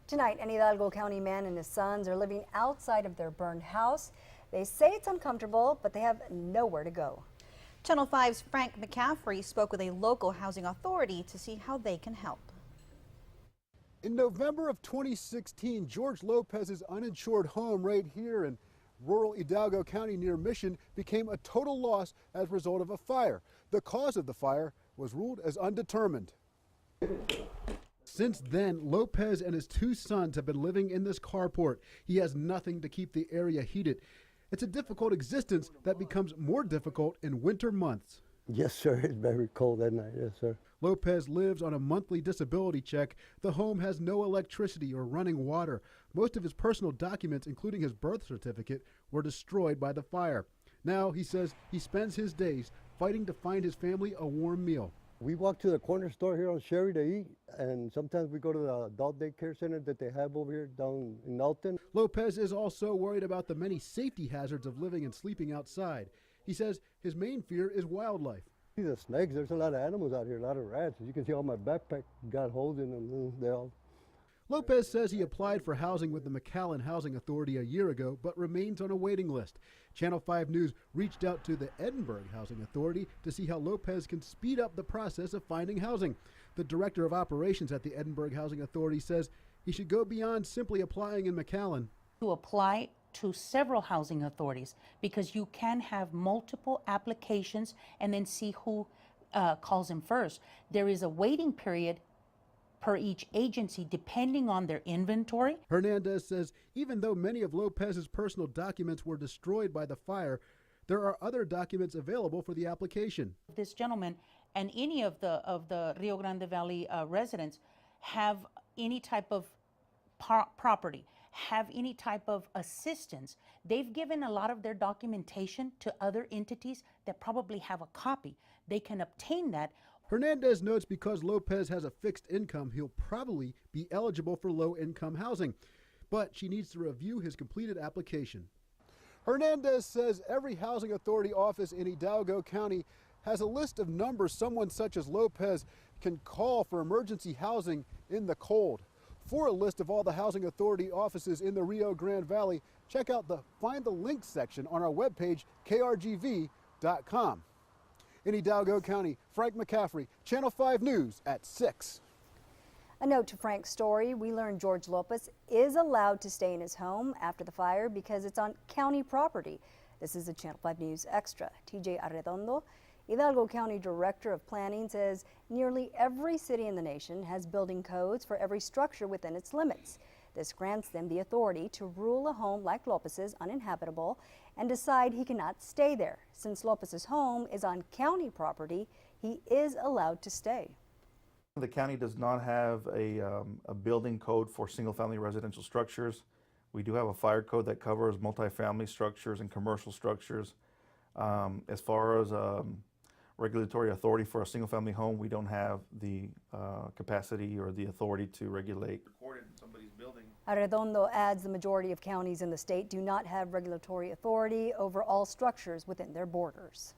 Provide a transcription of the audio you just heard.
Tonight, an Hidalgo County man and his sons are living outside of their burned house. They say it's uncomfortable, but they have nowhere to go. Channel 5's Frank McCaffrey spoke with a local housing authority to see how they can help. In November of 2016, George Lopez's uninsured home right here in rural Hidalgo County near Mission became a total loss as a result of a fire. The cause of the fire was ruled as undetermined. Since then, Lopez and his two sons have been living in this carport. He has nothing to keep the area heated. It's a difficult existence that becomes more difficult in winter months. Yes, sir. It's very cold at night. Yes, sir. Lopez lives on a monthly disability check. The home has no electricity or running water. Most of his personal documents, including his birth certificate, were destroyed by the fire. Now, he says he spends his days fighting to find his family a warm meal. We walk to the corner store here on Sherry to eat, and sometimes we go to the adult daycare center that they have over here down in Alton. Lopez is also worried about the many safety hazards of living and sleeping outside. He says his main fear is wildlife. See the snakes, there's a lot of animals out here, a lot of rats. As you can see, all my backpack got holes in them. They all. Lopez says he applied for housing with the McAllen Housing Authority a year ago, but remains on a waiting list. Channel 5 News reached out to the Edinburgh Housing Authority to see how Lopez can speed up the process of finding housing. The director of operations at the Edinburgh Housing Authority says he should go beyond simply applying in McAllen. To apply to several housing authorities, because you can have multiple applications and then see who calls him first. There is a waiting period per each agency depending on their inventory. Hernandez says even though many of Lopez's personal documents were destroyed by the fire, there are other documents available for the application. This gentleman and any of the Rio Grande Valley residents have any type of property, have any type of assistance. They've given a lot of their documentation to other entities that probably have a copy. They can obtain that. Hernandez notes because Lopez has a fixed income, he'll probably be eligible for low-income housing, but she needs to review his completed application. Hernandez says every housing authority office in Hidalgo County has a list of numbers someone such as Lopez can call for emergency housing in the cold. For a list of all the housing authority offices in the Rio Grande Valley, check out the Find the Link section on our webpage, krgv.com. In Hidalgo County, Frank McCaffrey, Channel 5 News at 6. A note to Frank's story, we learned George Lopez is allowed to stay in his home after the fire because it's on county property. This is a Channel 5 News Extra. TJ Arredondo, Hidalgo County Director of Planning, says nearly every city in the nation has building codes for every structure within its limits. This grants them the authority to rule a home like Lopez's uninhabitable and decide he cannot stay there. Since Lopez's home is on county property, he is allowed to stay. The county does not have a building code for single-family residential structures. We do have a fire code that covers multifamily structures and commercial structures. As far as regulatory authority for a single-family home, we don't have the capacity or the authority to regulate. Recorded in somebody's building. Arredondo adds the majority of counties in the state do not have regulatory authority over all structures within their borders.